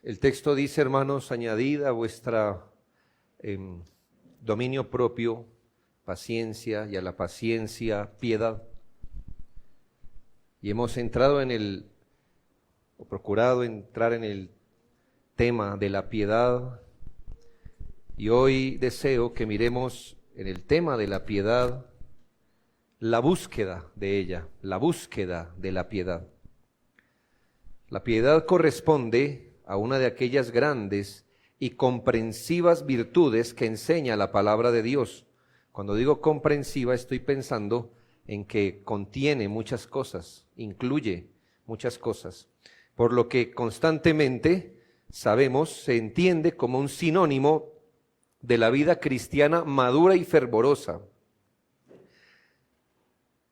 El texto dice, hermanos, añadid a vuestra dominio propio paciencia, y a la paciencia piedad. Y hemos entrado o procurado entrar en el tema de la piedad, y hoy deseo que miremos en el tema de la piedad la búsqueda de ella, la búsqueda de la piedad. La piedad corresponde a una de aquellas grandes y comprensivas virtudes que enseña la palabra de Dios. Cuando digo comprensiva, estoy pensando en que contiene muchas cosas, incluye muchas cosas, por lo que constantemente sabemos, se entiende como un sinónimo de la vida cristiana madura y fervorosa.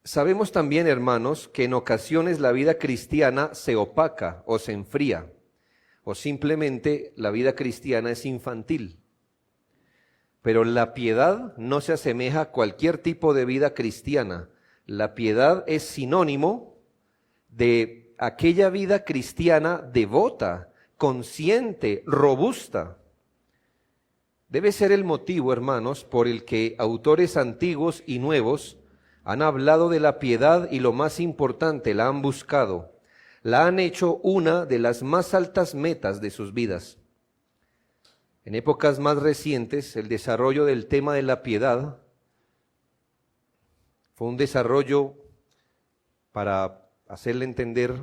Sabemos también, hermanos, que en ocasiones la vida cristiana se opaca o se enfría, o simplemente la vida cristiana es infantil. Pero la piedad no se asemeja a cualquier tipo de vida cristiana. La piedad es sinónimo de aquella vida cristiana devota, consciente, robusta. Debe ser el motivo, hermanos, por el que autores antiguos y nuevos han hablado de la piedad y, lo más importante, la han buscado. La han hecho una de las más altas metas de sus vidas. En épocas más recientes, el desarrollo del tema de la piedad fue un desarrollo, para hacerle entender,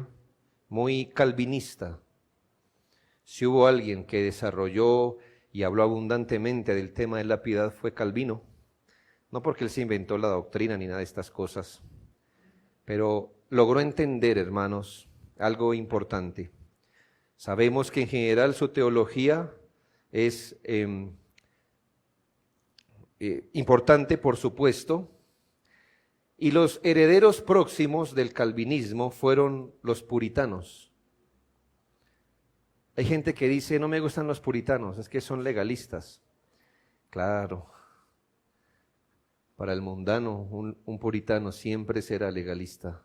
muy calvinista. Si hubo alguien que desarrolló y habló abundantemente del tema de la piedad, fue Calvino. No porque él se inventó la doctrina ni nada de estas cosas, pero logró entender, hermanos, algo importante. Sabemos que en general su teología es importante, por supuesto, y los herederos próximos del calvinismo fueron los puritanos. Hay gente que dice, no me gustan los puritanos, es que son legalistas. Claro, para el mundano un puritano siempre será legalista.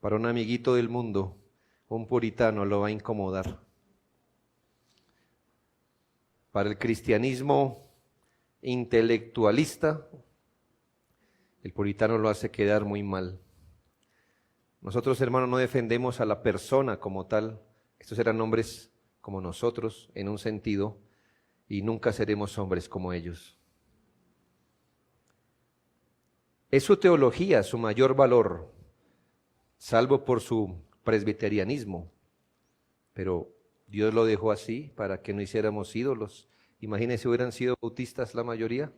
Para un amiguito del mundo, un puritano lo va a incomodar. Para el cristianismo intelectualista, el puritano lo hace quedar muy mal. Nosotros, hermanos, no defendemos a la persona como tal. Estos eran hombres como nosotros, en un sentido, y nunca seremos hombres como ellos. Es su teología su mayor valor, salvo por su presbiterianismo, pero Dios lo dejó así para que no hiciéramos ídolos. Imagínense, hubieran sido bautistas la mayoría,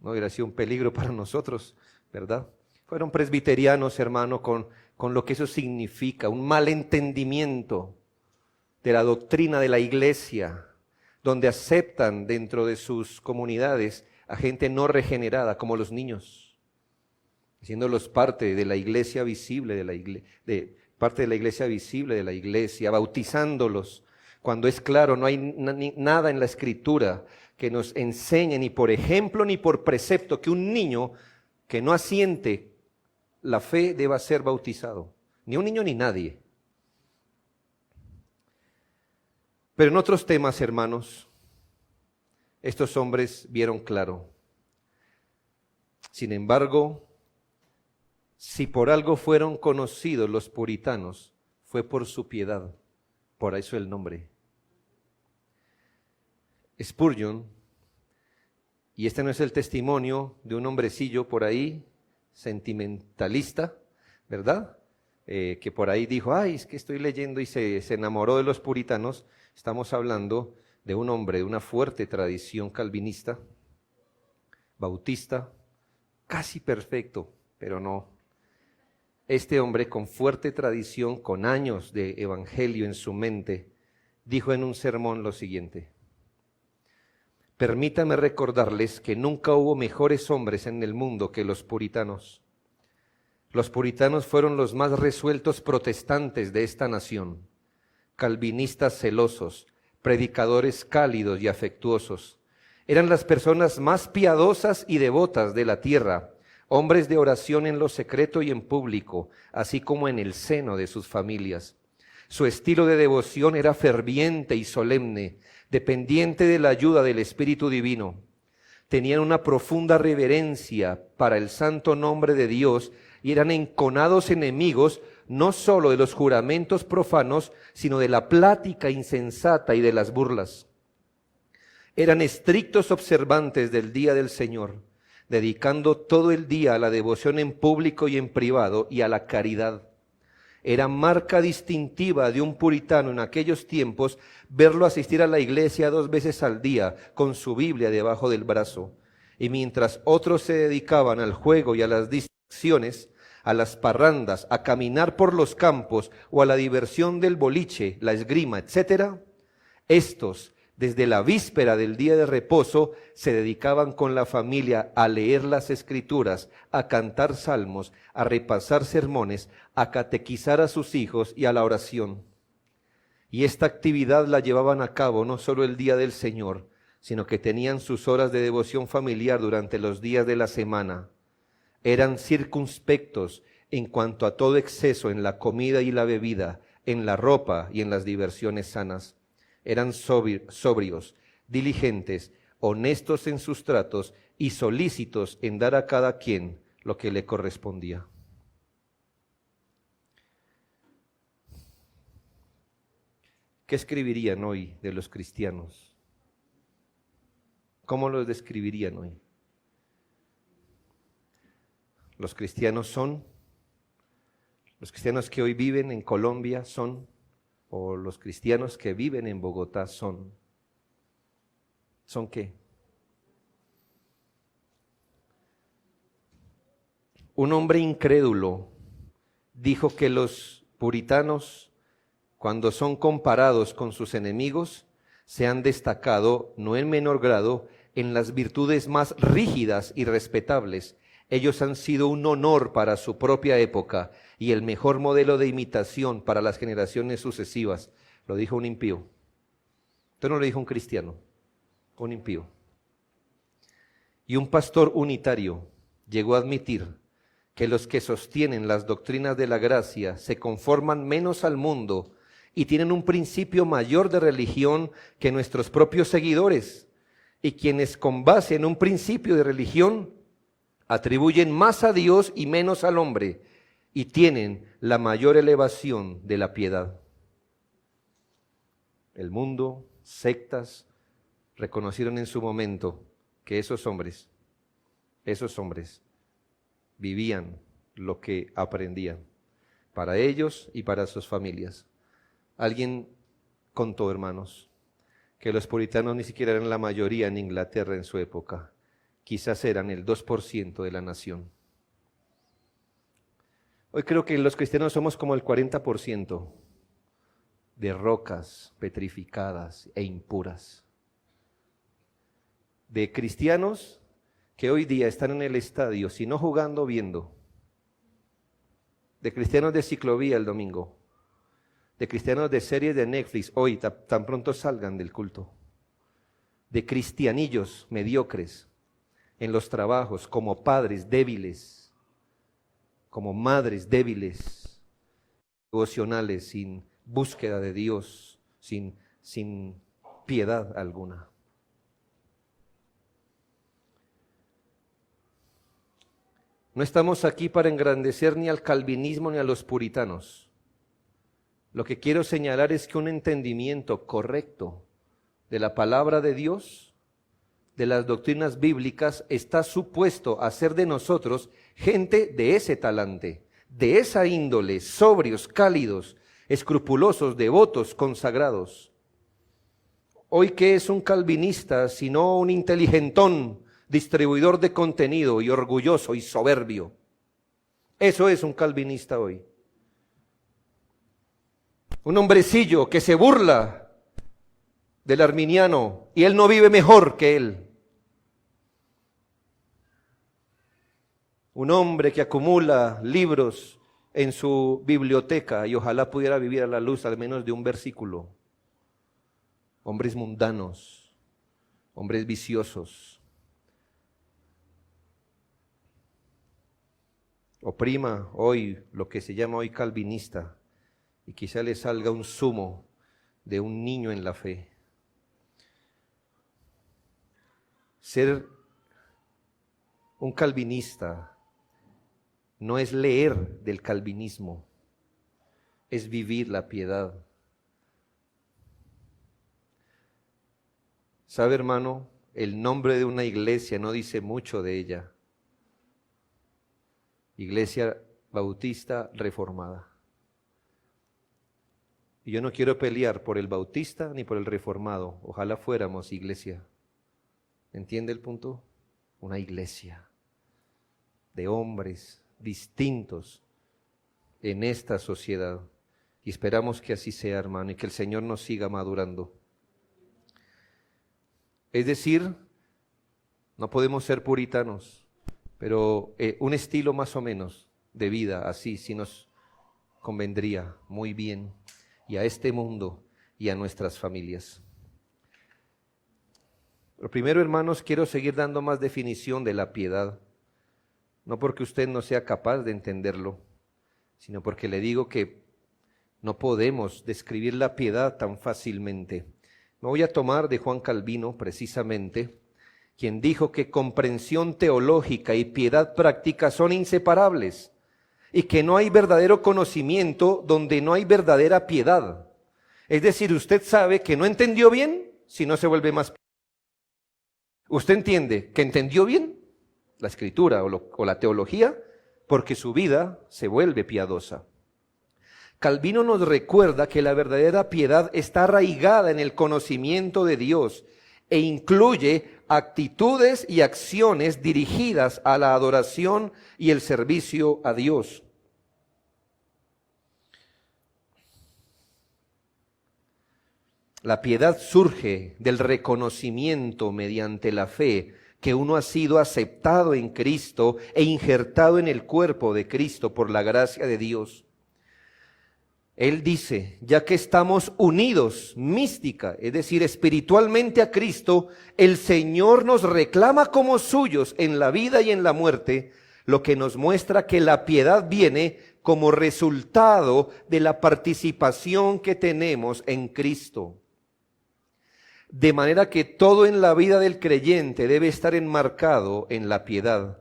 no hubiera sido un peligro para nosotros, ¿verdad? Fueron presbiterianos, hermano, con lo que eso significa, un mal entendimiento de la doctrina de la iglesia, donde aceptan dentro de sus comunidades a gente no regenerada, como los niños, haciéndolos parte de la iglesia visible, parte de la iglesia visible de la iglesia, bautizándolos, cuando es claro, no hay nada en la Escritura que nos enseñe, ni por ejemplo ni por precepto, que un niño que no asiente la fe deba ser bautizado. Ni un niño ni nadie. Pero en otros temas, hermanos, estos hombres vieron claro. Sin embargo, si por algo fueron conocidos los puritanos, fue por su piedad. Por eso el nombre. Spurgeon, y este no es el testimonio de un hombrecillo por ahí, sentimentalista, ¿verdad? Que por ahí dijo, ay, es que estoy leyendo y se enamoró de los puritanos. Estamos hablando de un hombre de una fuerte tradición calvinista, bautista, casi perfecto, pero no. Este hombre con fuerte tradición, con años de evangelio en su mente, dijo en un sermón lo siguiente: permítame recordarles que nunca hubo mejores hombres en el mundo que los puritanos. Los puritanos fueron los más resueltos protestantes de esta nación, calvinistas celosos, predicadores cálidos y afectuosos. Eran las personas más piadosas y devotas de la tierra, hombres de oración en lo secreto y en público, así como en el seno de sus familias. Su estilo de devoción era ferviente y solemne, dependiente de la ayuda del Espíritu Divino. Tenían una profunda reverencia para el santo nombre de Dios y eran enconados enemigos no solo de los juramentos profanos, sino de la plática insensata y de las burlas. Eran estrictos observantes del día del Señor, dedicando todo el día a la devoción en público y en privado y a la caridad. Era marca distintiva de un puritano en aquellos tiempos verlo asistir a la iglesia 2 veces al día con su Biblia debajo del brazo. Y mientras otros se dedicaban al juego y a las distracciones, a las parrandas, a caminar por los campos o a la diversión del boliche, la esgrima, etc., estos, desde la víspera del día de reposo, se dedicaban con la familia a leer las Escrituras, a cantar salmos, a repasar sermones, a catequizar a sus hijos y a la oración. Y esta actividad la llevaban a cabo no solo el día del Señor, sino que tenían sus horas de devoción familiar durante los días de la semana. Eran circunspectos en cuanto a todo exceso en la comida y la bebida, en la ropa y en las diversiones sanas. Eran sobrios, diligentes, honestos en sus tratos y solícitos en dar a cada quien lo que le correspondía. ¿Qué escribirían hoy de los cristianos? ¿Cómo los describirían hoy? Los cristianos que hoy viven en Colombia son, o los cristianos que viven en Bogotá ¿son qué? Un hombre incrédulo dijo que los puritanos, cuando son comparados con sus enemigos, se han destacado, no en menor grado, en las virtudes más rígidas y respetables. Ellos han sido un honor para su propia época y el mejor modelo de imitación para las generaciones sucesivas. Lo dijo un impío. Esto no lo dijo un cristiano, un impío. Y un pastor unitario llegó a admitir que los que sostienen las doctrinas de la gracia se conforman menos al mundo y tienen un principio mayor de religión que nuestros propios seguidores, y quienes con base en un principio de religión atribuyen más a Dios y menos al hombre, y tienen la mayor elevación de la piedad. El mundo, sectas, reconocieron en su momento que esos hombres vivían lo que aprendían, para ellos y para sus familias. Alguien contó, hermanos, que los puritanos ni siquiera eran la mayoría en Inglaterra en su época. Quizás eran el 2% de la nación. Hoy creo que los cristianos somos como el 40% de rocas petrificadas e impuras. De cristianos que hoy día están en el estadio, si no jugando, viendo. De cristianos de ciclovía el domingo. De cristianos de series de Netflix, hoy tan pronto salgan del culto. De cristianillos mediocres en los trabajos, como padres débiles, como madres débiles, devocionales, sin búsqueda de Dios, sin piedad alguna. No estamos aquí para engrandecer ni al calvinismo ni a los puritanos. Lo que quiero señalar es que un entendimiento correcto de la palabra de Dios, de las doctrinas bíblicas, está supuesto a hacer de nosotros gente de ese talante, de esa índole, sobrios, cálidos, escrupulosos, devotos, consagrados. Hoy, ¿qué es un calvinista sino un inteligentón, distribuidor de contenido y orgulloso y soberbio? Eso es un calvinista hoy. Un hombrecillo que se burla del arminiano y él no vive mejor que él. Un hombre que acumula libros en su biblioteca y ojalá pudiera vivir a la luz al menos de un versículo. Hombres mundanos, hombres viciosos. Oprima hoy lo que se llama hoy calvinista y quizá le salga un zumo de un niño en la fe. Ser un calvinista no es leer del calvinismo, es vivir la piedad. ¿Sabe, hermano? El nombre de una iglesia no dice mucho de ella. Iglesia Bautista Reformada. Y yo no quiero pelear por el bautista ni por el reformado. Ojalá fuéramos iglesia. ¿Entiende el punto? Una iglesia de hombres distintos en esta sociedad. Y esperamos que así sea, hermano, y que el Señor nos siga madurando. Es decir, no podemos ser puritanos, pero un estilo más o menos de vida así sí nos convendría muy bien, y a este mundo y a nuestras familias. Lo primero, hermanos, quiero seguir dando más definición de la piedad, no porque usted no sea capaz de entenderlo, sino porque le digo que no podemos describir la piedad tan fácilmente. Me voy a tomar de Juan Calvino, precisamente, quien dijo que comprensión teológica y piedad práctica son inseparables, y que no hay verdadero conocimiento donde no hay verdadera piedad. Es decir, usted sabe que no entendió bien si no se vuelve más. Usted entiende que entendió bien la escritura o la teología porque su vida se vuelve piadosa. Calvino nos recuerda que la verdadera piedad está arraigada en el conocimiento de Dios e incluye actitudes y acciones dirigidas a la adoración y el servicio a Dios. La piedad surge del reconocimiento mediante la fe que uno ha sido aceptado en Cristo e injertado en el cuerpo de Cristo por la gracia de Dios. Él dice, ya que estamos unidos, mística, es decir, espiritualmente a Cristo, el Señor nos reclama como suyos en la vida y en la muerte, lo que nos muestra que la piedad viene como resultado de la participación que tenemos en Cristo. De manera que todo en la vida del creyente debe estar enmarcado en la piedad.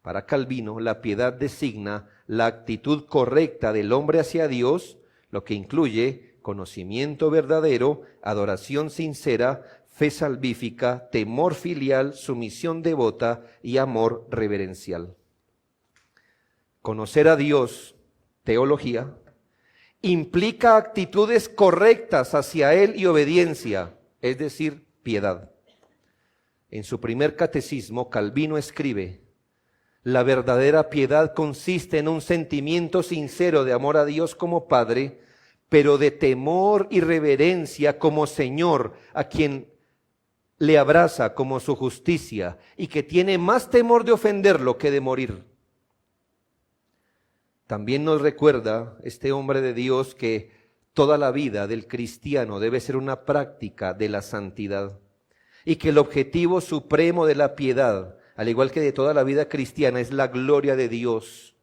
Para Calvino, la piedad designa la actitud correcta del hombre hacia Dios, lo que incluye conocimiento verdadero, adoración sincera, fe salvífica, temor filial, sumisión devota y amor reverencial. Conocer a Dios, teología, implica actitudes correctas hacia Él y obediencia, es decir, piedad. En su primer catecismo, Calvino escribe: la verdadera piedad consiste en un sentimiento sincero de amor a Dios como Padre, pero de temor y reverencia como Señor, a quien le abraza como su justicia y que tiene más temor de ofenderlo que de morir. También nos recuerda este hombre de Dios que toda la vida del cristiano debe ser una práctica de la santidad y que el objetivo supremo de la piedad, al igual que de toda la vida cristiana, es la gloria de Dios.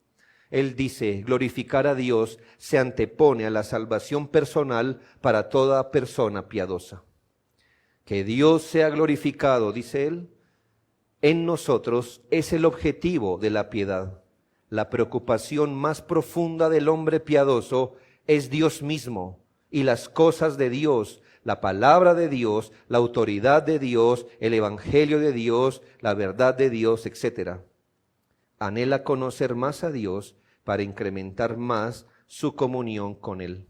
Él dice, glorificar a Dios se antepone a la salvación personal para toda persona piadosa. Que Dios sea glorificado, dice él, en nosotros es el objetivo de la piedad. La preocupación más profunda del hombre piadoso es Dios mismo y las cosas de Dios, la palabra de Dios, la autoridad de Dios, el evangelio de Dios, la verdad de Dios, etc. Anhela conocer más a Dios para incrementar más su comunión con Él.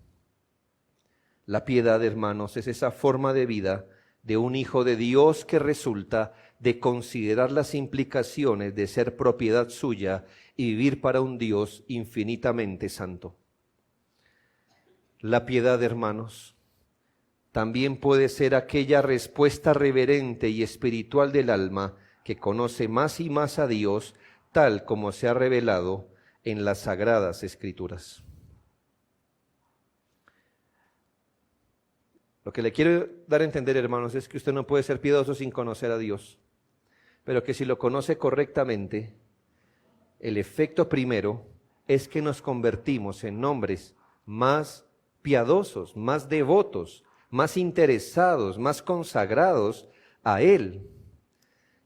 La piedad, hermanos, es esa forma de vida de un hijo de Dios que resulta de considerar las implicaciones de ser propiedad suya y vivir para un Dios infinitamente santo. La piedad, hermanos, también puede ser aquella respuesta reverente y espiritual del alma que conoce más y más a Dios, tal como se ha revelado en las Sagradas Escrituras. Lo que le quiero dar a entender, hermanos, es que usted no puede ser piadoso sin conocer a Dios, pero que si lo conoce correctamente, el efecto primero es que nos convertimos en hombres más piadosos, más devotos, más interesados, más consagrados a Él.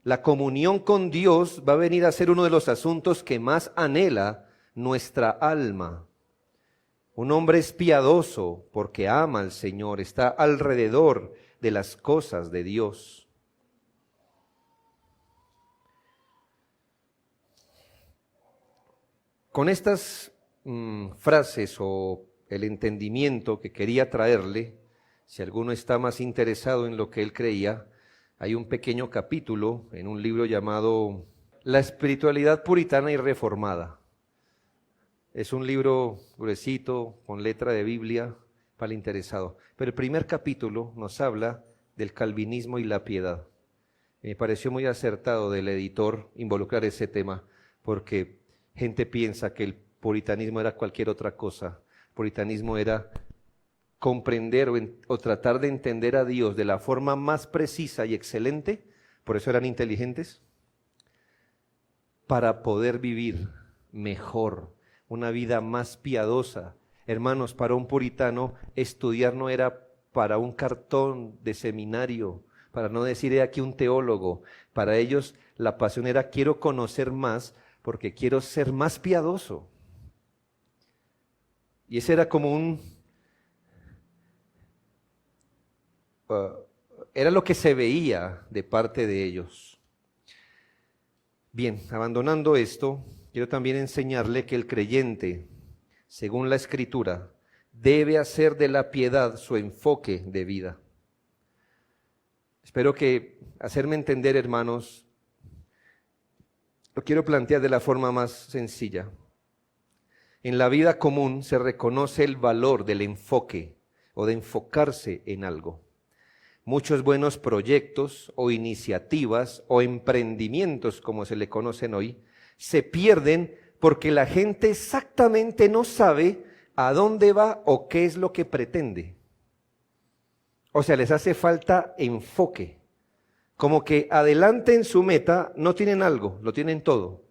La comunión con Dios va a venir a ser uno de los asuntos que más anhela nuestra alma. Un hombre es piadoso porque ama al Señor, está alrededor de las cosas de Dios. Con estas frases o el entendimiento que quería traerle, si alguno está más interesado en lo que él creía, hay un pequeño capítulo en un libro llamado La espiritualidad puritana y reformada. Es un libro gruesito, con letra de Biblia, para el interesado. Pero el primer capítulo nos habla del calvinismo y la piedad. Me pareció muy acertado del editor involucrar ese tema, porque gente piensa que el puritanismo era cualquier otra cosa. El puritanismo era comprender o tratar de entender a Dios de la forma más precisa y excelente, por eso eran inteligentes, para poder vivir mejor, una vida más piadosa. Hermanos, para un puritano estudiar no era para un cartón de seminario, para no decir he aquí un teólogo. Para ellos la pasión era quiero conocer más porque quiero ser más piadoso. Y ese era como era lo que se veía de parte de ellos. Bien, abandonando esto, quiero también enseñarle que el creyente, según la Escritura, debe hacer de la piedad su enfoque de vida. Espero que hacerme entender, hermanos, lo quiero plantear de la forma más sencilla. En la vida común se reconoce el valor del enfoque o de enfocarse en algo. Muchos buenos proyectos o iniciativas o emprendimientos, como se le conocen hoy, se pierden porque la gente exactamente no sabe a dónde va o qué es lo que pretende. O sea, les hace falta enfoque. Como que adelante en su meta no tienen algo, lo tienen todo.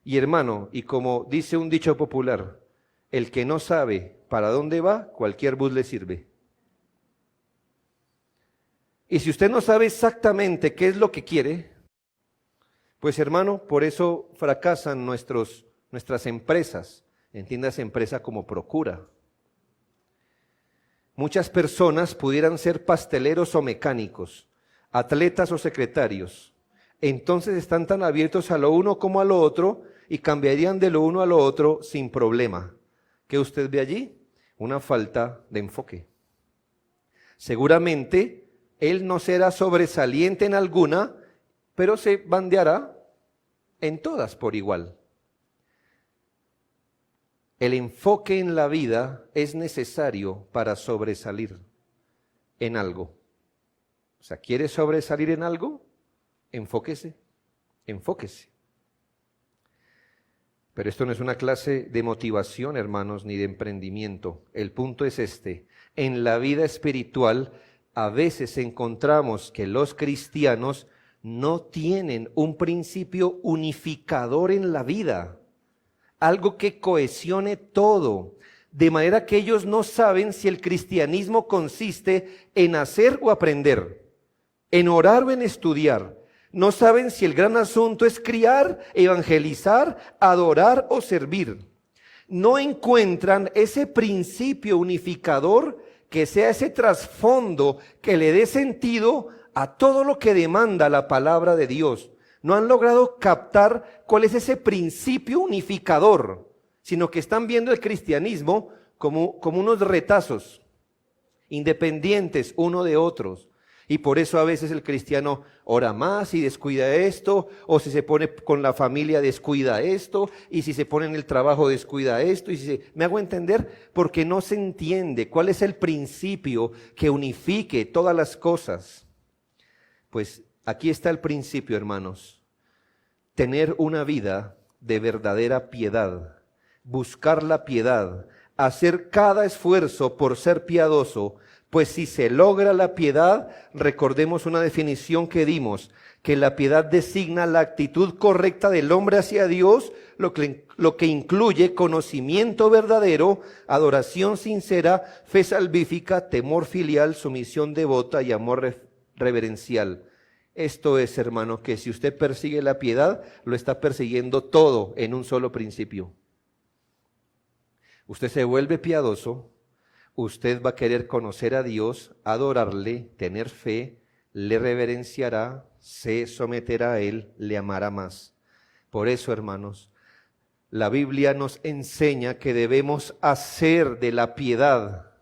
Y hermano, y como dice un dicho popular, el que no sabe para dónde va, cualquier bus le sirve. Y si usted no sabe exactamente qué es lo que quiere, pues hermano, por eso fracasan nuestras empresas. Entiéndase empresa como Procura. Muchas personas pudieran ser pasteleros o mecánicos, atletas o secretarios. Entonces están tan abiertos a lo uno como a lo otro y cambiarían de lo uno a lo otro sin problema. ¿Qué usted ve allí? Una falta de enfoque. Seguramente él no será sobresaliente en alguna, pero se bandeará en todas por igual. El enfoque en la vida es necesario para sobresalir en algo. O sea, ¿quiere sobresalir en algo? Enfóquese, enfóquese. Pero esto no es una clase de motivación, hermanos, ni de emprendimiento. El punto es este. En la vida espiritual, a veces encontramos que los cristianos no tienen un principio unificador en la vida, algo que cohesione todo, de manera que ellos no saben si el cristianismo consiste en hacer o aprender, en orar o en estudiar. No saben si el gran asunto es criar, evangelizar, adorar o servir. No encuentran ese principio unificador que sea ese trasfondo que le dé sentido a todo lo que demanda la palabra de Dios. No han logrado captar cuál es ese principio unificador, sino que están viendo el cristianismo como unos retazos, independientes uno de otros. Y por eso a veces el cristiano ora más y descuida esto, o si se pone con la familia descuida esto, y si se pone en el trabajo descuida esto, ¿me hago entender? Porque no se entiende cuál es el principio que unifique todas las cosas. Pues aquí está el principio, hermanos. Tener una vida de verdadera piedad, buscar la piedad, hacer cada esfuerzo por ser piadoso, Pues si se logra la piedad, recordemos una definición que dimos, que la piedad designa la actitud correcta del hombre hacia Dios, lo que incluye conocimiento verdadero, adoración sincera, fe salvífica, temor filial, sumisión devota y amor reverencial. Esto es, hermano, que si usted persigue la piedad, lo está persiguiendo todo en un solo principio. Usted se vuelve piadoso, usted va a querer conocer a Dios, adorarle, tener fe, le reverenciará, se someterá a Él, le amará más. Por eso, hermanos, la Biblia nos enseña que debemos hacer de la piedad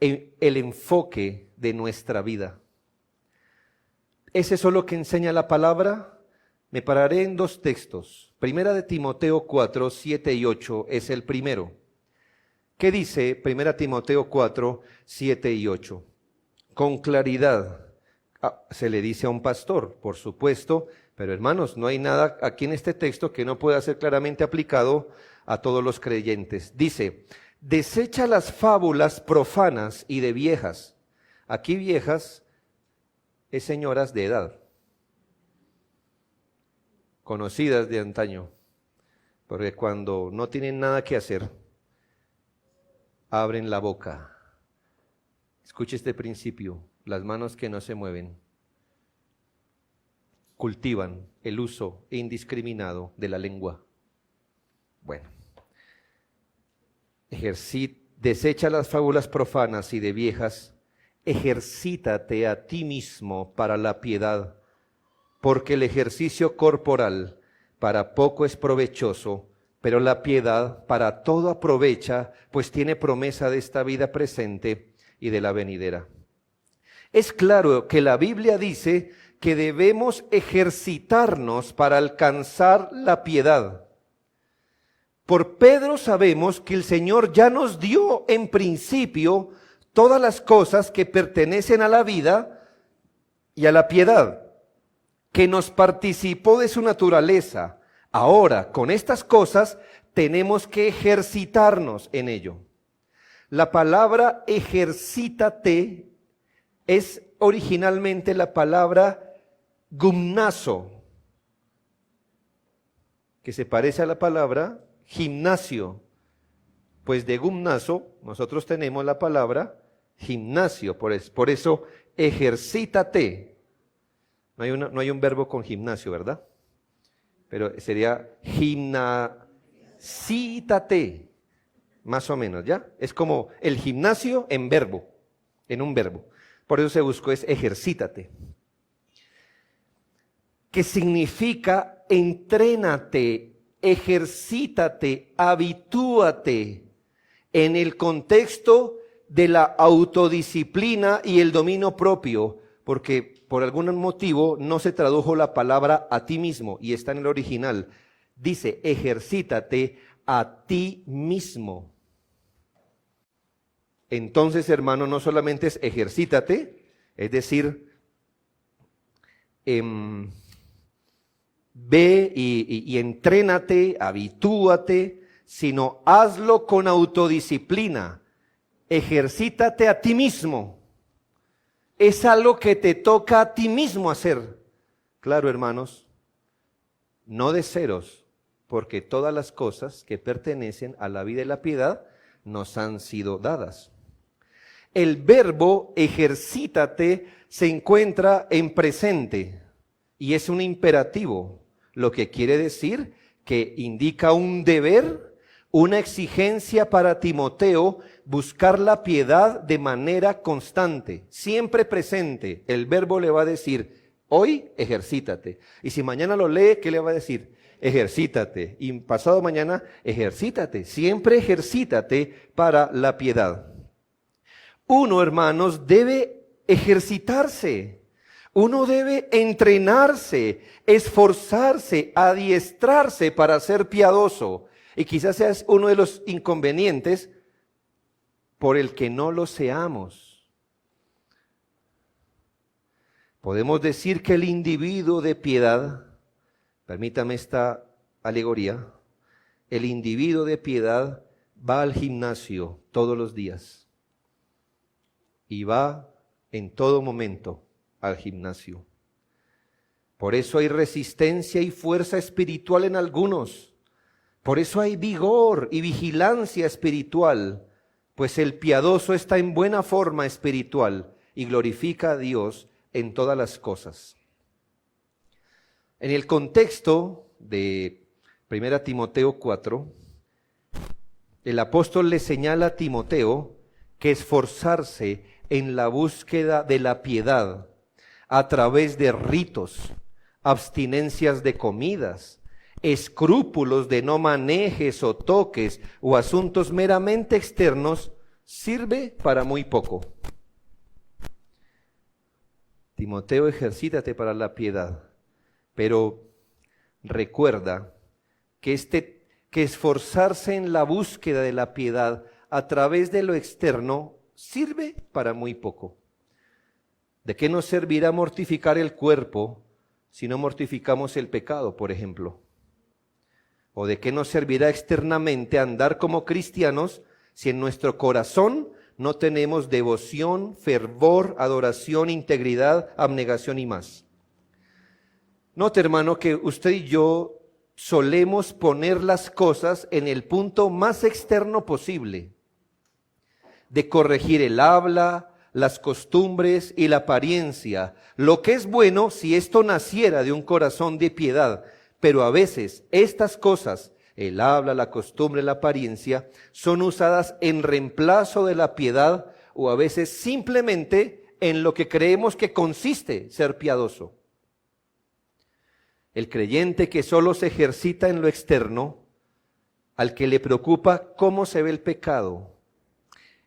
el enfoque de nuestra vida. ¿Es eso lo que enseña la palabra? Me pararé en dos textos. Primera de Timoteo 4, 7 y 8 es el primero. ¿Qué dice Primera Timoteo 4, 7 y 8? Con claridad se le dice a un pastor, por supuesto, pero hermanos, no hay nada aquí en este texto que no pueda ser claramente aplicado a todos los creyentes. Dice, desecha las fábulas profanas y de viejas. Aquí viejas es señoras de edad, conocidas de antaño, porque cuando no tienen nada que hacer, abren la boca. Escuche este principio, las manos que no se mueven cultivan el uso indiscriminado de la lengua. Bueno, desecha las fábulas profanas y de viejas, ejercítate a ti mismo para la piedad, porque el ejercicio corporal para poco es provechoso, pero la piedad para todo aprovecha, pues tiene promesa de esta vida presente y de la venidera. Es claro que la Biblia dice que debemos ejercitarnos para alcanzar la piedad. Por Pedro sabemos que el Señor ya nos dio en principio todas las cosas que pertenecen a la vida y a la piedad, que nos participó de su naturaleza. Ahora, con estas cosas, tenemos que ejercitarnos en ello. La palabra ejercítate es originalmente la palabra gumnazo, que se parece a la palabra gimnasio. Pues de gumnazo nosotros tenemos la palabra gimnasio, por eso ejercítate. No hay un verbo con gimnasio, ¿verdad? Pero sería gimnasítate, más o menos, ¿ya? Es como el gimnasio en verbo, en un verbo. Por eso se buscó es ejercítate. Que significa entrénate, ejercítate, habitúate en el contexto de la autodisciplina y el dominio propio, porque por algún motivo no se tradujo la palabra a ti mismo y está en el original. Dice, ejercítate a ti mismo. Entonces, hermano, no solamente es ejercítate, es decir, ve y entrénate, habitúate, sino hazlo con autodisciplina. Ejercítate a ti mismo. Es algo que te toca a ti mismo hacer. Claro, hermanos, no de ceros, porque todas las cosas que pertenecen a la vida y la piedad nos han sido dadas. El verbo ejercítate se encuentra en presente y es un imperativo, lo que quiere decir que indica un deber, una exigencia para Timoteo, buscar la piedad de manera constante, siempre presente. El verbo le va a decir, hoy ejercítate. Y si mañana lo lee, ¿qué le va a decir? Ejercítate. Y pasado mañana, ejercítate. Siempre ejercítate para la piedad. Uno, hermanos, debe ejercitarse. Uno debe entrenarse, esforzarse, adiestrarse para ser piadoso. Y quizás sea uno de los inconvenientes por el que no lo seamos. Podemos decir que el individuo de piedad, permítame esta alegoría, el individuo de piedad va al gimnasio todos los días. y va en todo momento al gimnasio. Por eso hay resistencia y fuerza espiritual en algunos. Por eso hay vigor y vigilancia espiritual, pues el piadoso está en buena forma espiritual y glorifica a Dios en todas las cosas. En el contexto de 1 Timoteo 4, el apóstol le señala a Timoteo que esforzarse en la búsqueda de la piedad a través de ritos, abstinencias de comidas, escrúpulos de no manejes o toques o asuntos meramente externos, sirve para muy poco. Timoteo, ejercítate para la piedad, pero recuerda que esforzarse en la búsqueda de la piedad a través de lo externo sirve para muy poco. ¿De qué nos servirá mortificar el cuerpo si no mortificamos el pecado, por ejemplo? ¿O de qué nos servirá externamente andar como cristianos si en nuestro corazón no tenemos devoción, fervor, adoración, integridad, abnegación y más? Note, hermano, que usted y yo solemos poner las cosas en el punto más externo posible, de corregir el habla, las costumbres y la apariencia, lo que es bueno si esto naciera de un corazón de piedad, pero a veces estas cosas, el habla, la costumbre, la apariencia, son usadas en reemplazo de la piedad o a veces simplemente en lo que creemos que consiste ser piadoso. El creyente que solo se ejercita en lo externo, al que le preocupa cómo se ve el pecado.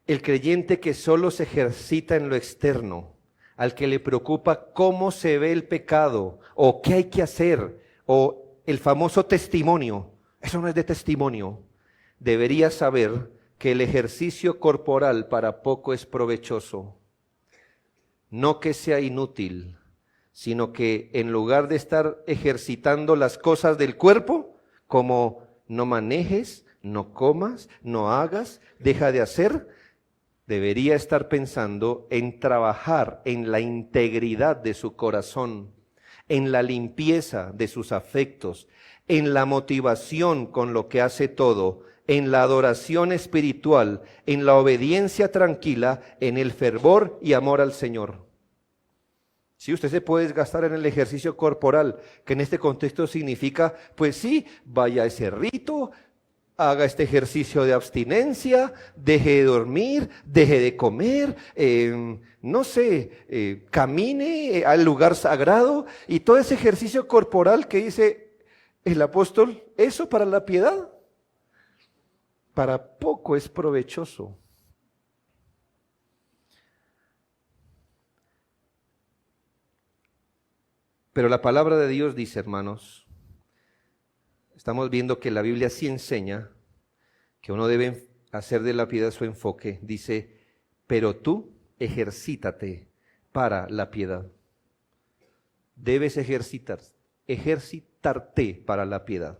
El creyente que solo se ejercita en lo externo, al que le preocupa cómo se ve el pecado, o qué hay que hacer, o el famoso testimonio. Eso no es de testimonio. Debería saber que el ejercicio corporal para poco es provechoso. No que sea inútil, sino que en lugar de estar ejercitando las cosas del cuerpo, como no manejes, no comas, no hagas, deja de hacer, debería estar pensando en trabajar en la integridad de su corazón, en la limpieza de sus afectos, en la motivación con lo que hace todo, en la adoración espiritual, en la obediencia tranquila, en el fervor y amor al Señor. Sí, usted se puede desgastar en el ejercicio corporal, que en este contexto significa, pues sí, vaya a ese rito, haga este ejercicio de abstinencia, deje de dormir, deje de comer, camine al lugar sagrado y todo ese ejercicio corporal que dice el apóstol, eso para la piedad, para poco es provechoso. Pero la palabra de Dios dice, hermanos, estamos viendo que la Biblia sí enseña que uno debe hacer de la piedad su enfoque. Dice, pero tú ejercítate para la piedad. Debes ejercitarte para la piedad.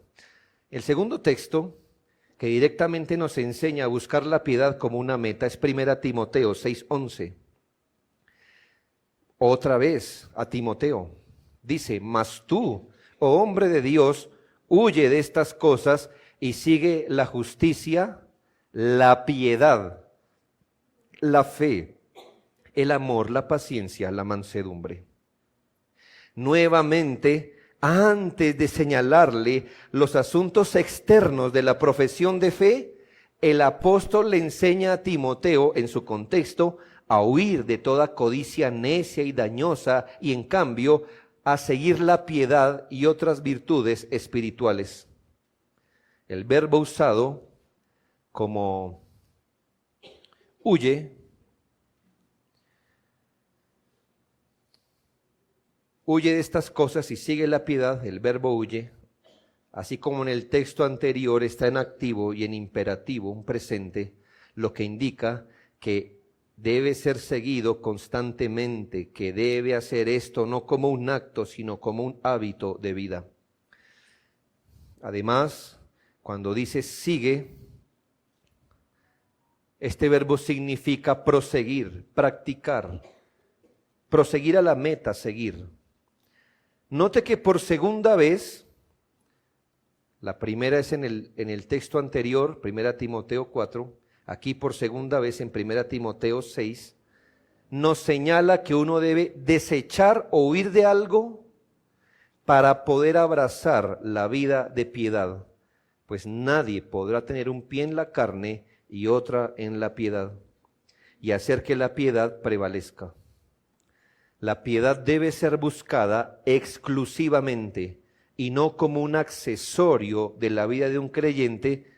El segundo texto que directamente nos enseña a buscar la piedad como una meta es 1 Timoteo 6:11. Otra vez a Timoteo. Dice, mas tú, oh hombre de Dios, huye de estas cosas y sigue la justicia, la piedad, la fe, el amor, la paciencia, la mansedumbre. Nuevamente, antes de señalarle los asuntos externos de la profesión de fe, el apóstol le enseña a Timoteo, en su contexto, a huir de toda codicia necia y dañosa y en cambio a seguir la piedad y otras virtudes espirituales. El verbo usado como huye de estas cosas y sigue la piedad, el verbo huye, así como en el texto anterior está en activo y en imperativo, un presente, lo que indica que debe ser seguido constantemente, que debe hacer esto no como un acto, sino como un hábito de vida. Además, cuando dice sigue, Este verbo significa proseguir, practicar, proseguir a la meta, seguir. Note que por segunda vez, la primera es en el texto anterior, 1 Timoteo 4, aquí por segunda vez en 1 Timoteo 6, nos señala que uno debe desechar o huir de algo para poder abrazar la vida de piedad, pues nadie podrá tener un pie en la carne y otra en la piedad, y hacer que la piedad prevalezca. La piedad debe ser buscada exclusivamente y no como un accesorio de la vida de un creyente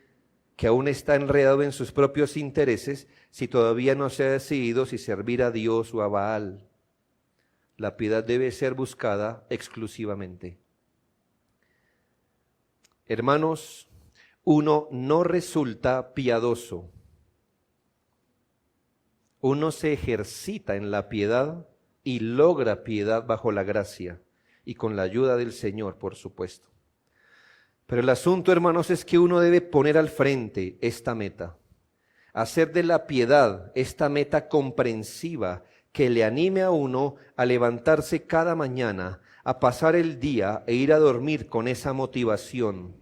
que aún está enredado en sus propios intereses si todavía no se ha decidido si servir a Dios o a Baal. La piedad debe ser buscada exclusivamente. Hermanos, uno no resulta piadoso. Uno se ejercita en la piedad y logra piedad bajo la gracia y con la ayuda del Señor, por supuesto. Pero el asunto, hermanos, es que uno debe poner al frente esta meta, hacer de la piedad esta meta comprensiva que le anime a uno a levantarse cada mañana, a pasar el día e ir a dormir con esa motivación.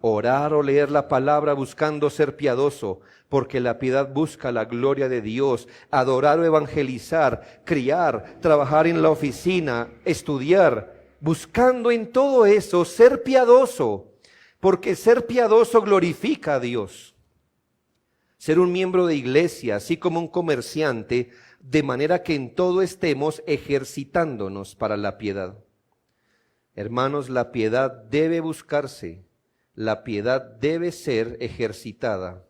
Orar o leer la palabra buscando ser piadoso, porque la piedad busca la gloria de Dios. Adorar o evangelizar, criar, trabajar en la oficina, estudiar, buscando en todo eso ser piadoso, porque ser piadoso glorifica a Dios. Ser un miembro de iglesia, así como un comerciante, de manera que en todo estemos ejercitándonos para la piedad. Hermanos, la piedad debe buscarse, la piedad debe ser ejercitada.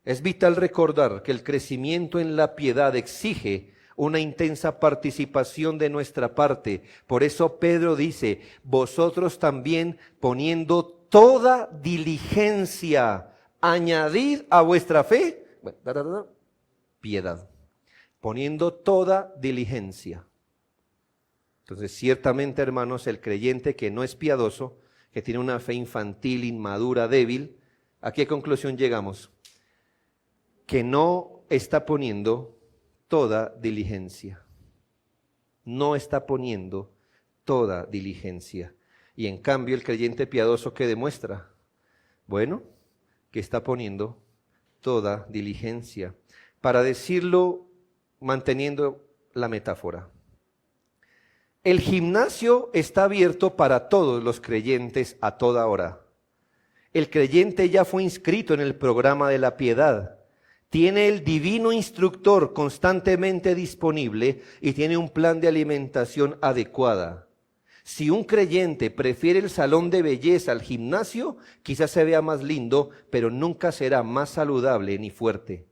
Es vital recordar que el crecimiento en la piedad exige una intensa participación de nuestra parte. Por eso Pedro dice, vosotros también poniendo toda diligencia, añadid a vuestra fe, piedad. Poniendo toda diligencia. Entonces, ciertamente, hermanos, el creyente que no es piadoso, que tiene una fe infantil, inmadura, débil, ¿a qué conclusión llegamos? Que no está poniendo toda diligencia. No está poniendo toda diligencia. Y en cambio, el creyente piadoso, ¿qué demuestra? Bueno, que está poniendo toda diligencia. Para decirlo manteniendo la metáfora. El gimnasio está abierto para todos los creyentes a toda hora. El creyente ya fue inscrito en el programa de la piedad. Tiene el divino instructor constantemente disponible y tiene un plan de alimentación adecuada. Si un creyente prefiere el salón de belleza al gimnasio, quizás se vea más lindo, pero nunca será más saludable ni fuerte.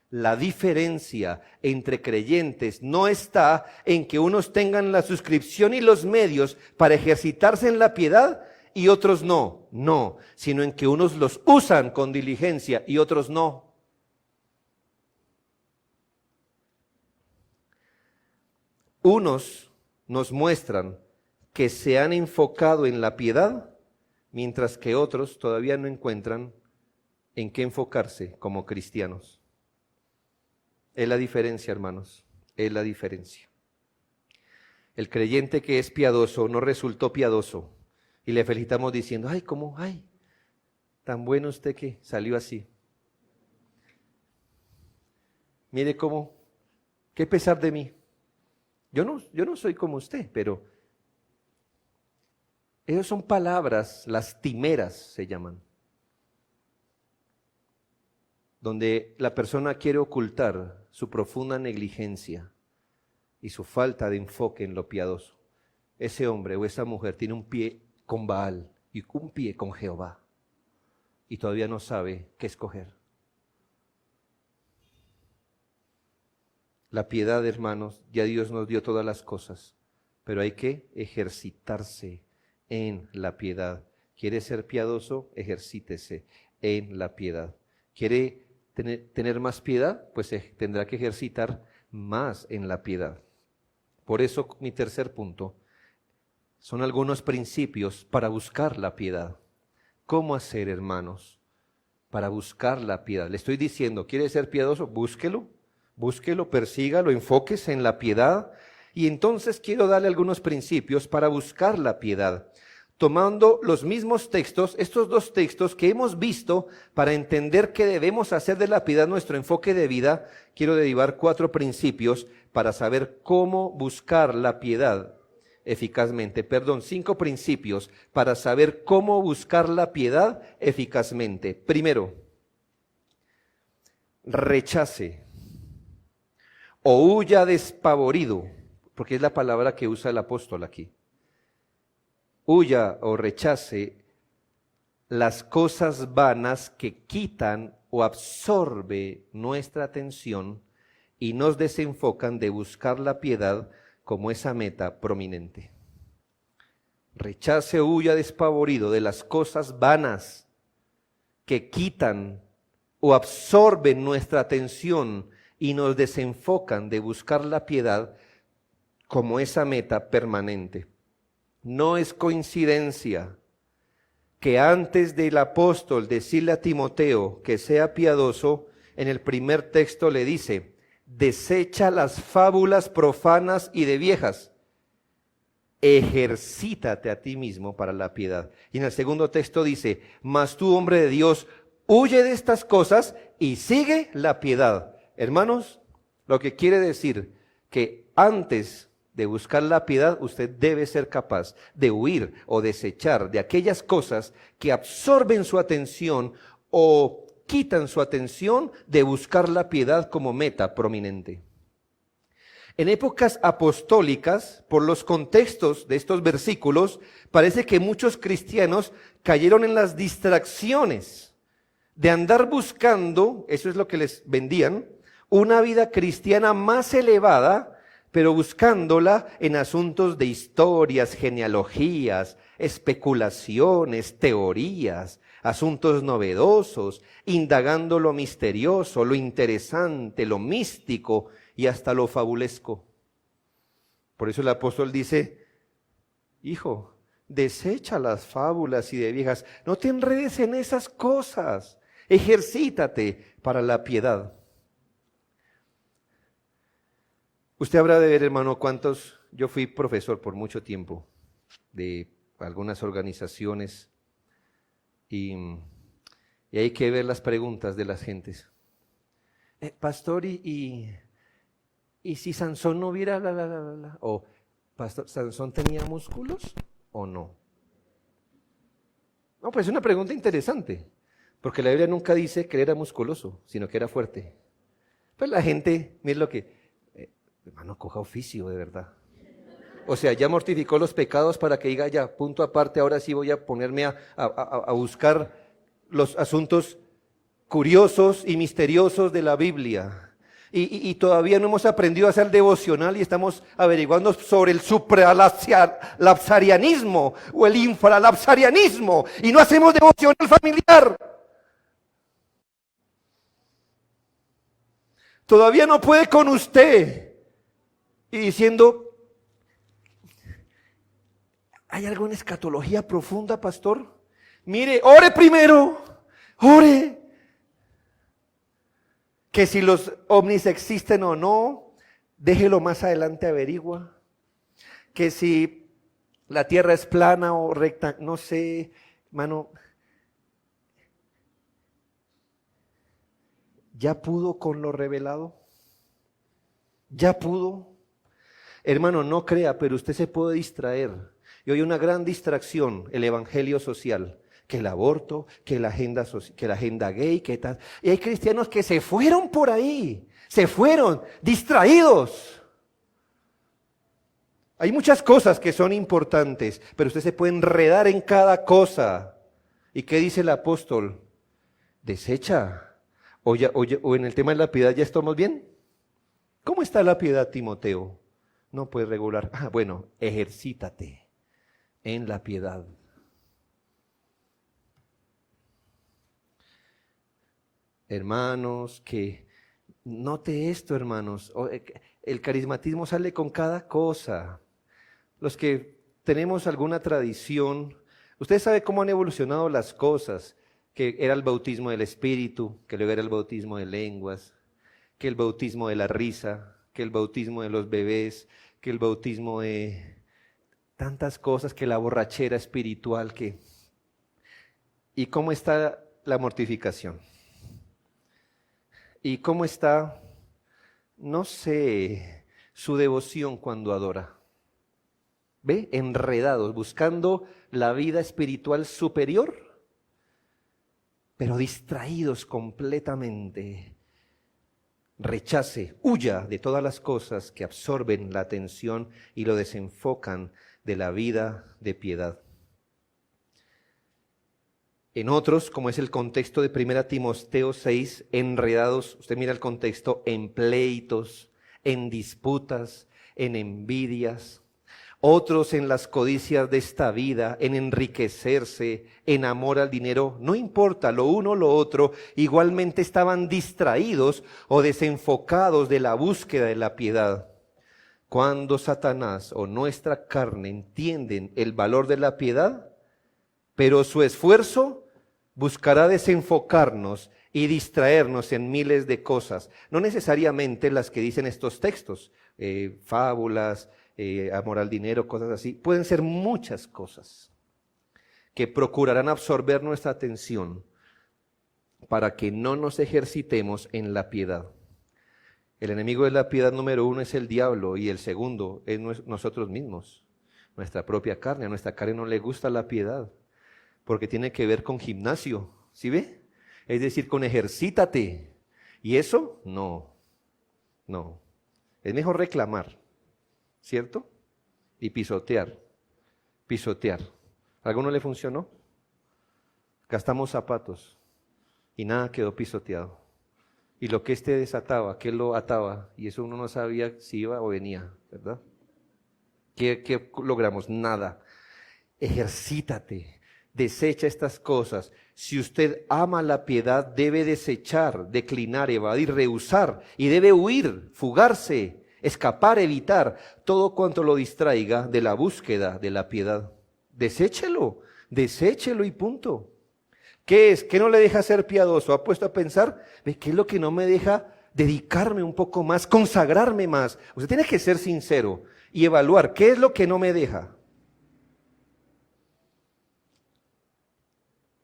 La diferencia entre creyentes no está en que unos tengan la suscripción y los medios para ejercitarse en la piedad y otros no, sino en que unos los usan con diligencia y otros no. Unos nos muestran que se han enfocado en la piedad, mientras que otros todavía no encuentran en qué enfocarse como cristianos. Es la diferencia, hermanos, es la diferencia. El creyente que es piadoso no resultó piadoso y le felicitamos diciendo, ay, tan bueno usted que salió así. Mire cómo, qué pesar de mí. Yo no soy como usted, pero esas son palabras lastimeras, se llaman, donde la persona quiere ocultar su profunda negligencia y su falta de enfoque en lo piadoso. Ese hombre o esa mujer tiene un pie con Baal y un pie con Jehová y todavía no sabe qué escoger. La piedad, hermanos, ya Dios nos dio todas las cosas, pero hay que ejercitarse en la piedad. ¿Quiere ser piadoso? Ejercítese en la piedad. ¿Quiere tener más piedad? Pues tendrá que ejercitar más en la piedad. Por eso mi tercer punto son algunos principios para buscar la piedad. ¿Cómo hacer, hermanos, para buscar la piedad. Le estoy diciendo, ¿quiere ser piadoso? Búsquelo, búsquelo, persígalo, enfóquese en la piedad. Y entonces quiero darle algunos principios para buscar la piedad. Tomando los mismos textos, estos dos textos que hemos visto para entender qué debemos hacer de la piedad nuestro enfoque de vida, quiero derivar 4 principios para saber cómo buscar la piedad eficazmente. 5 principios para saber cómo buscar la piedad eficazmente. Primero, rechace o huya despavorido, porque es la palabra que usa el apóstol aquí. Huya o rechace las cosas vanas que quitan o absorbe nuestra atención y nos desenfocan de buscar la piedad como esa meta prominente. Rechace o huya despavorido de las cosas vanas que quitan o absorben nuestra atención y nos desenfocan de buscar la piedad como esa meta permanente. No es coincidencia que antes del apóstol decirle a Timoteo que sea piadoso, en el primer texto le dice, desecha las fábulas profanas y de viejas, ejercítate a ti mismo para la piedad. Y en el segundo texto dice, mas tú, hombre de Dios, huye de estas cosas y sigue la piedad. Hermanos, lo que quiere decir que antes de buscar la piedad, usted debe ser capaz de huir o desechar de aquellas cosas que absorben su atención o quitan su atención de buscar la piedad como meta prominente. En épocas apostólicas, por los contextos de estos versículos, parece que muchos cristianos cayeron en las distracciones de andar buscando, eso es lo que les vendían, una vida cristiana más elevada, pero buscándola en asuntos de historias, genealogías, especulaciones, teorías, asuntos novedosos, indagando lo misterioso, lo interesante, lo místico y hasta lo fabulesco. Por eso el apóstol dice, hijo, desecha las fábulas y de viejas, no te enredes en esas cosas, ejercítate para la piedad. Usted habrá de ver, hermano, yo fui profesor por mucho tiempo de algunas organizaciones y hay que ver las preguntas de las gentes. Pastor, ¿y si Sansón no hubiera o pastor, ¿Sansón tenía músculos o no? No, pues es una pregunta interesante, porque la Biblia nunca dice que era musculoso, sino que era fuerte. Pues la gente, mire lo que... Hermano, coja oficio, de verdad. O sea, ya mortificó los pecados para que diga ya, punto aparte, ahora sí voy a ponerme a buscar los asuntos curiosos y misteriosos de la Biblia. Y todavía no hemos aprendido a hacer devocional y estamos averiguando sobre el supralapsarianismo o el infralapsarianismo y no hacemos devocional familiar. Todavía no puede con usted. Y diciendo, ¿hay alguna escatología profunda, pastor? Mire, ore primero, ore. Que si los ovnis existen o no, déjelo más adelante, averigua. Que si la tierra es plana o recta, no sé, hermano. ¿Ya pudo con lo revelado? ¿Ya pudo? Hermano, no crea, pero usted se puede distraer. Y hoy hay una gran distracción, el evangelio social, que el aborto, que la agenda gay, que tal. Y hay cristianos que se fueron por ahí, se fueron distraídos. Hay muchas cosas que son importantes, pero usted se puede enredar en cada cosa. ¿Y qué dice el apóstol? Desecha. O en el tema de la piedad, ¿ya estamos bien? ¿Cómo está la piedad, Timoteo? No puedes regular. Bueno, ejercítate en la piedad. Hermanos, que note esto, hermanos. El carismatismo sale con cada cosa. Los que tenemos alguna tradición, usted sabe cómo han evolucionado las cosas. que era el bautismo del Espíritu, que luego era el bautismo de lenguas, que el bautismo de la risa, que el bautismo de los bebés, que el bautismo de tantas cosas, que la borrachera espiritual, que... ¿Y cómo está la mortificación? ¿Y cómo está, no sé, su devoción cuando adora? ¿Ve? Enredados, buscando la vida espiritual superior, pero distraídos completamente. Rechace, huya de todas las cosas que absorben la atención y lo desenfocan de la vida de piedad. En otros, como es el contexto de 1 Timoteo 6, enredados, usted mira el contexto, en pleitos, en disputas, en envidias. Otros en las codicias de esta vida, en enriquecerse, en amor al dinero. No importa, lo uno o lo otro, igualmente estaban distraídos o desenfocados de la búsqueda de la piedad. Cuando Satanás o nuestra carne entienden el valor de la piedad, pero su esfuerzo buscará desenfocarnos y distraernos en miles de cosas, no necesariamente las que dicen estos textos, fábulas, amor al dinero, cosas así, pueden ser muchas cosas que procurarán absorber nuestra atención para que no nos ejercitemos en la piedad. El enemigo de la piedad número 1 es el diablo y el segundo es nosotros mismos, nuestra propia carne. A nuestra carne no le gusta la piedad, porque tiene que ver con gimnasio, ¿sí ve? Es decir, con ejercítate. ¿Y eso? No. Es mejor reclamar, ¿cierto? Y pisotear. ¿A alguno le funcionó? Gastamos zapatos y nada quedó pisoteado. Y lo que desataba, aquel lo ataba, y eso uno no sabía si iba o venía, ¿verdad? ¿Qué logramos? Nada. Ejercítate. Desecha estas cosas. Si usted ama la piedad, debe desechar, declinar, evadir, rehusar, y debe huir, fugarse, escapar, evitar todo cuanto lo distraiga de la búsqueda de la piedad. Deséchelo y punto. ¿Qué es? ¿Qué no le deja ser piadoso? ¿Ha puesto a pensar? ¿Qué es lo que no me deja dedicarme un poco más, consagrarme más? Usted tiene que ser sincero y evaluar qué es lo que no me deja.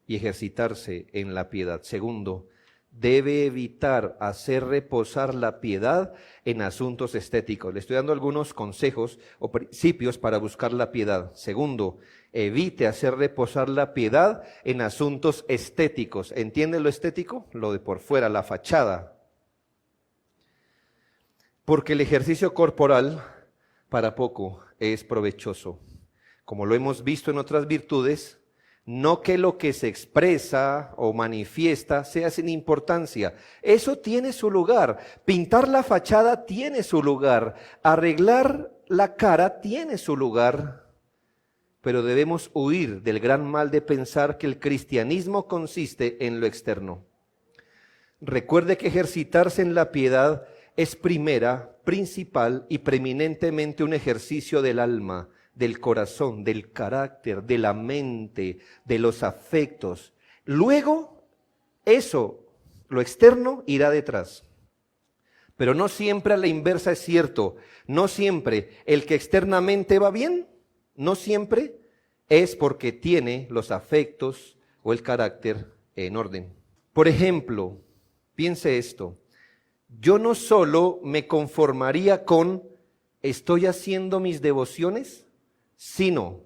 Y ejercitarse en la piedad. Segundo, debe evitar hacer reposar la piedad en asuntos estéticos. Le estoy dando algunos consejos o principios para buscar la piedad. Segundo, evite hacer reposar la piedad en asuntos estéticos. ¿Entiende lo estético? Lo de por fuera, la fachada. Porque el ejercicio corporal para poco es provechoso. Como lo hemos visto en otras virtudes, no que lo que se expresa o manifiesta sea sin importancia. Eso tiene su lugar. Pintar la fachada tiene su lugar. Arreglar la cara tiene su lugar. Pero debemos huir del gran mal de pensar que el cristianismo consiste en lo externo. Recuerde que ejercitarse en la piedad es primera, principal y preeminentemente un ejercicio del alma, del corazón, del carácter, de la mente, de los afectos. Luego, eso, lo externo, irá detrás. Pero no siempre a la inversa es cierto. No siempre el que externamente va bien, no siempre es porque tiene los afectos o el carácter en orden. Por ejemplo, piense esto. Yo no solo me conformaría con estoy haciendo mis devociones, sino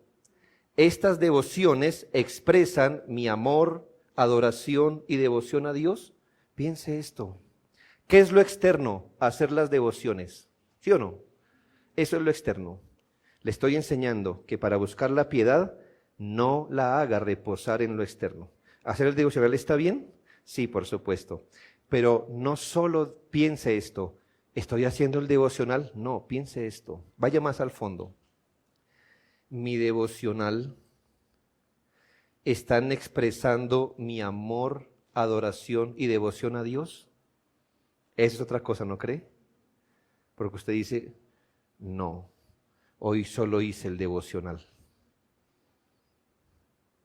estas devociones expresan mi amor, adoración y devoción a Dios. Piense esto. ¿Qué es lo externo? Hacer las devociones. ¿Sí o no? Eso es lo externo. Le estoy enseñando que para buscar la piedad no la haga reposar en lo externo. ¿Hacer el devocional está bien? Sí, por supuesto. Pero no solo piense esto. ¿Estoy haciendo el devocional? No, piense esto. Vaya más al fondo. Mi devocional están expresando mi amor, adoración y devoción a Dios. Esa es otra cosa, ¿no cree? Porque usted dice, no, hoy solo hice el devocional.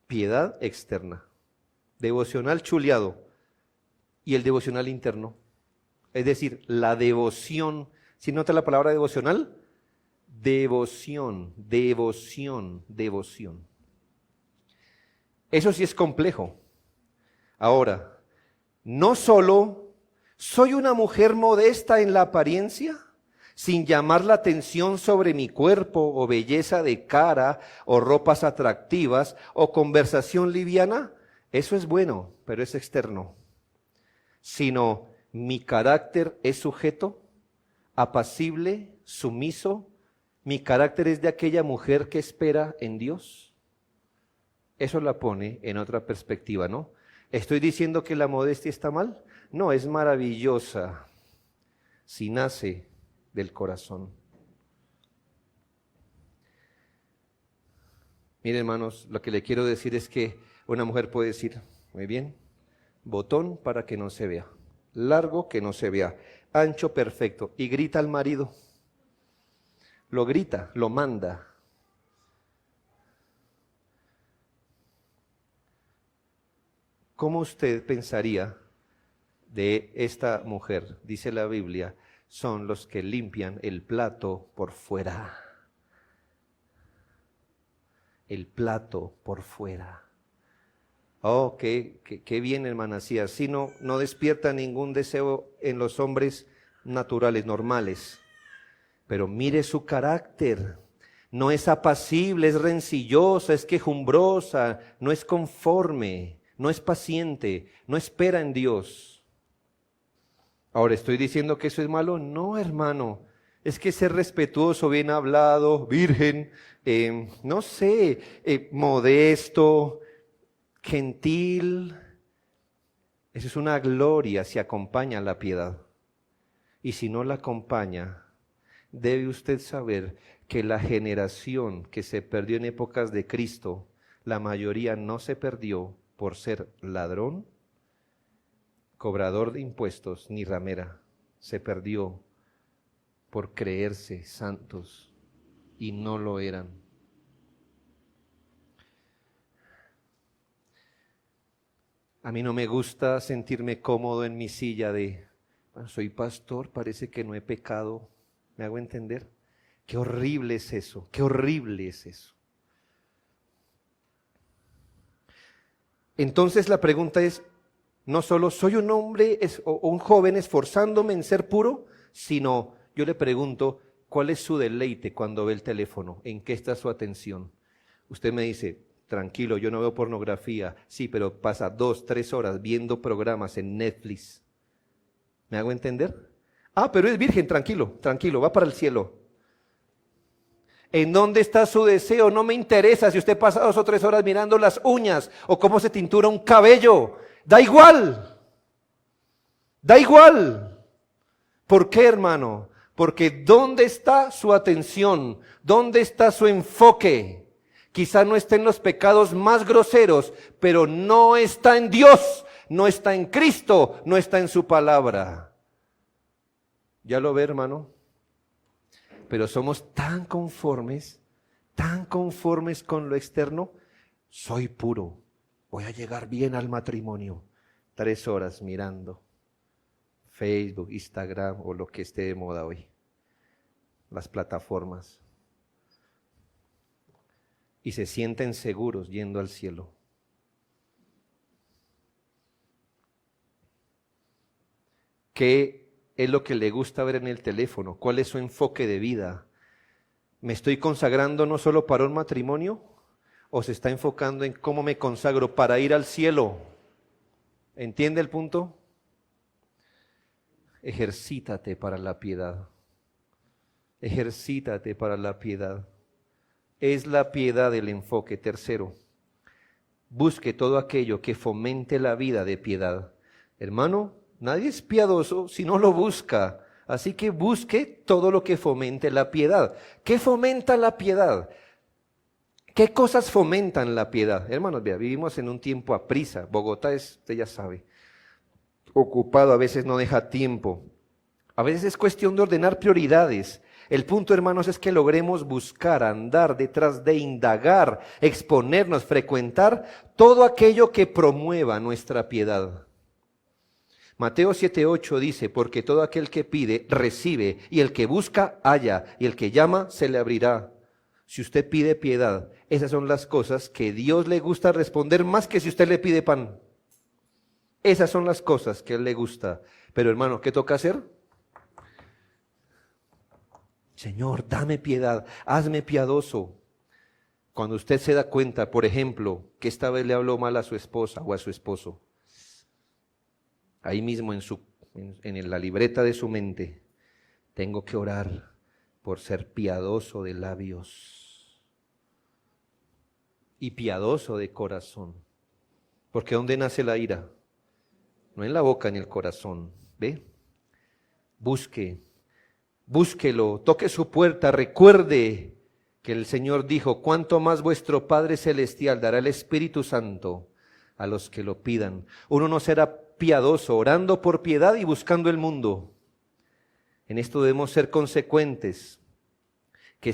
Piedad externa. devocional chuleado y el devocional interno. Es decir, la devoción, ¿sí nota la palabra devocional? Devoción, devoción, devoción. Eso sí es complejo. Ahora, no solo soy una mujer modesta en la apariencia, sin llamar la atención sobre mi cuerpo o belleza de cara o ropas atractivas o conversación liviana, eso es bueno, pero es externo. Sino mi carácter es sujeto, apacible, sumiso, mi carácter es de aquella mujer que espera en Dios. Eso la pone en otra perspectiva, ¿no? ¿Estoy diciendo que la modestia está mal? No, es maravillosa si nace del corazón. Miren, hermanos, lo que le quiero decir es que una mujer puede decir, muy bien, botón para que no se vea, largo que no se vea, ancho perfecto, y grita al marido, lo grita, lo manda. ¿Cómo usted pensaría de esta mujer? Dice la Biblia, son los que limpian el plato por fuera. El plato por fuera. Oh, qué bien, hermanacía. Si no despierta ningún deseo en los hombres naturales, normales. Pero mire su carácter. No es apacible, es rencillosa, es quejumbrosa, no es conforme, no es paciente, no espera en Dios. Ahora, ¿estoy diciendo que eso es malo? No, hermano. Es que ser respetuoso, bien hablado, virgen, no sé, modesto, gentil, eso es una gloria si acompaña la piedad. Y si no la acompaña, debe usted saber que la generación que se perdió en épocas de Cristo, la mayoría no se perdió por ser ladrón, cobrador de impuestos, ni ramera. Se perdió por creerse santos y no lo eran. A mí no me gusta sentirme cómodo en mi silla de, bueno, soy pastor, parece que no he pecado. ¿Me hago entender? Qué horrible es eso, qué horrible es eso. Entonces la pregunta es, no solo soy un hombre o un joven esforzándome en ser puro, sino yo le pregunto, ¿cuál es su deleite cuando ve el teléfono? ¿En qué está su atención? Usted me dice, tranquilo, yo no veo pornografía. Sí, pero pasa 2, 3 horas viendo programas en Netflix. ¿Me hago entender? Ah, pero es virgen, tranquilo, tranquilo, va para el cielo. ¿En dónde está su deseo? No me interesa si usted pasa 2 o 3 horas mirando las uñas o cómo se tintura un cabello. Da igual. Da igual. ¿Por qué, hermano? Porque ¿dónde está su atención? ¿Dónde está su enfoque? Quizá no esté en los pecados más groseros, pero no está en Dios, no está en Cristo, no está en su palabra. ¿Ya lo ve, hermano? Pero somos tan conformes con lo externo. Soy puro, voy a llegar bien al matrimonio. 3 horas mirando Facebook, Instagram o lo que esté de moda hoy, las plataformas. Y se sienten seguros yendo al cielo. ¿Qué es lo que le gusta ver en el teléfono? ¿Cuál es su enfoque de vida? ¿Me estoy consagrando no solo para un matrimonio? ¿O se está enfocando en cómo me consagro para ir al cielo? ¿Entiende el punto? Ejercítate para la piedad. Ejercítate para la piedad. Es la piedad el enfoque. Tercero, busque todo aquello que fomente la vida de piedad. Hermano, nadie es piadoso si no lo busca. Así que busque todo lo que fomente la piedad. ¿Qué fomenta la piedad? ¿Qué cosas fomentan la piedad? Hermanos, vea, vivimos en un tiempo a prisa. Bogotá es, usted ya sabe, ocupado, a veces no deja tiempo. A veces es cuestión de ordenar prioridades. El punto, hermanos, es que logremos buscar, andar detrás de, indagar, exponernos, frecuentar todo aquello que promueva nuestra piedad. Mateo 7:8 dice, porque todo aquel que pide, recibe, y el que busca, halla, y el que llama, se le abrirá. Si usted pide piedad, esas son las cosas que Dios le gusta responder más que si usted le pide pan. Esas son las cosas que a Él le gusta. Pero hermano, ¿qué toca hacer? Señor, dame piedad, hazme piadoso. Cuando usted se da cuenta, por ejemplo, que esta vez le habló mal a su esposa o a su esposo, ahí mismo en la libreta de su mente, tengo que orar por ser piadoso de labios y piadoso de corazón. Porque ¿dónde nace la ira? No en la boca ni en el corazón. ¿Ve? Búsquelo, toque su puerta, recuerde que el Señor dijo, cuánto más vuestro Padre Celestial dará el Espíritu Santo a los que lo pidan. Uno no será piadoso orando por piedad y buscando el mundo. En esto debemos ser consecuentes, en que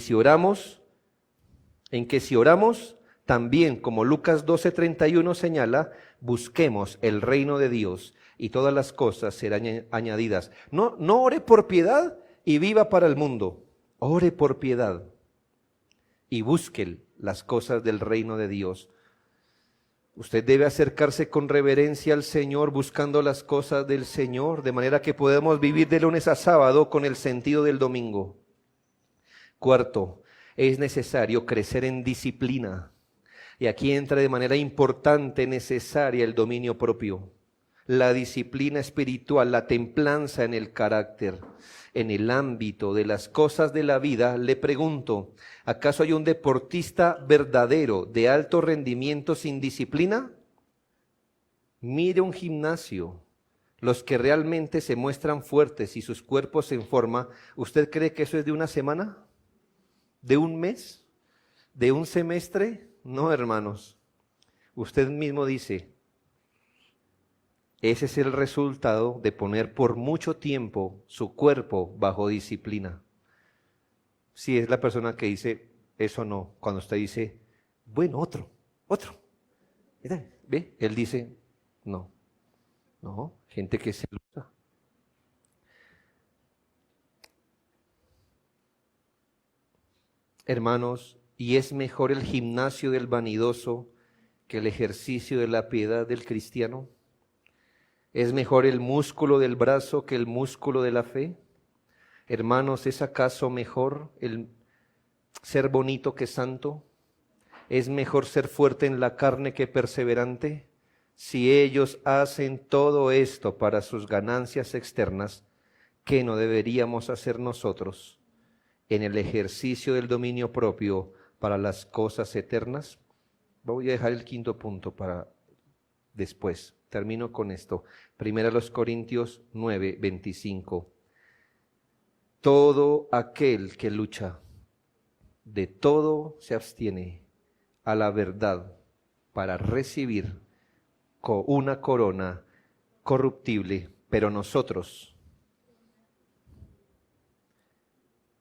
si oramos, también como Lucas 12:31 señala, busquemos el reino de Dios y todas las cosas serán añadidas. No ore por piedad y viva para el mundo. Ore por piedad y busque las cosas del reino de Dios. Usted debe acercarse con reverencia al Señor, buscando las cosas del Señor, de manera que podamos vivir de lunes a sábado con el sentido del domingo. Cuarto, es necesario crecer en disciplina. Y aquí entra de manera importante, necesaria, el dominio propio. La disciplina espiritual, la templanza en el carácter, en el ámbito de las cosas de la vida. Le pregunto, ¿acaso hay un deportista verdadero de alto rendimiento sin disciplina? Mire un gimnasio. Los que realmente se muestran fuertes y sus cuerpos en forma, ¿usted cree que eso es de una semana? ¿De un mes? ¿De un semestre? No, hermanos. Usted mismo dice, ese es el resultado de poner por mucho tiempo su cuerpo bajo disciplina. Si es la persona que dice, eso no. Cuando usted dice, bueno, otro. ¿Ve? Él dice, no. Gente que se lucha. Hermanos, ¿y es mejor el gimnasio del vanidoso que el ejercicio de la piedad del cristiano? ¿Es mejor el músculo del brazo que el músculo de la fe? Hermanos, ¿es acaso mejor el ser bonito que santo? ¿Es mejor ser fuerte en la carne que perseverante? Si ellos hacen todo esto para sus ganancias externas, ¿qué no deberíamos hacer nosotros en el ejercicio del dominio propio para las cosas eternas? Voy a dejar el quinto punto para después. Termino con esto. 1 Corintios 9:25. Todo aquel que lucha, de todo se abstiene a la verdad para recibir una corona corruptible, pero nosotros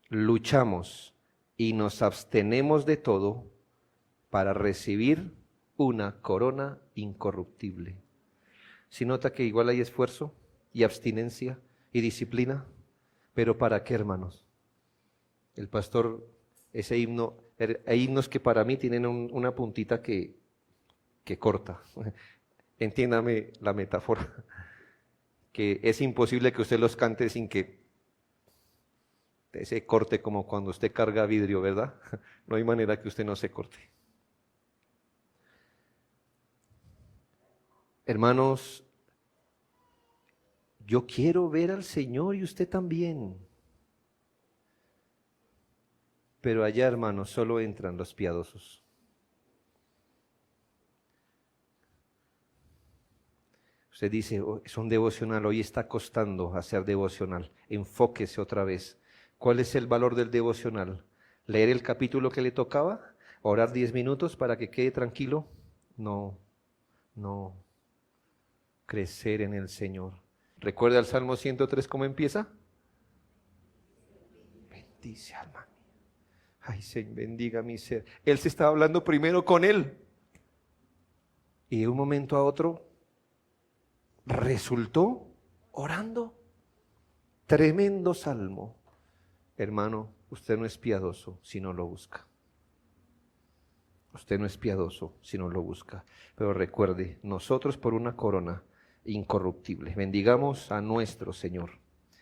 luchamos y nos abstenemos de todo para recibir una corona incorruptible. ¿Sí nota que igual hay esfuerzo y abstinencia y disciplina? ¿Pero para qué, hermanos? El pastor, ese himno, hay himnos que para mí tienen una puntita que corta. Entiéndame la metáfora. Que es imposible que usted los cante sin que ese corte, como cuando usted carga vidrio, ¿verdad? No hay manera que usted no se corte. Hermanos, yo quiero ver al Señor y usted también. Pero allá, hermanos, solo entran los piadosos. Usted dice, es un devocional, hoy está costando hacer devocional. Enfóquese otra vez. ¿Cuál es el valor del devocional? ¿Leer el capítulo que le tocaba? ¿Orar 10 minutos para que quede tranquilo? No. Crecer en el Señor. ¿Recuerda el Salmo 103 cómo empieza? bendice, alma mía. Ay, Señor, bendiga mi ser. Él se estaba hablando primero con él. Y de un momento a otro resultó orando. Tremendo salmo. Hermano, usted no es piadoso si no lo busca. Usted no es piadoso si no lo busca. Pero recuerde, nosotros por una corona incorruptible. Bendigamos a nuestro Señor.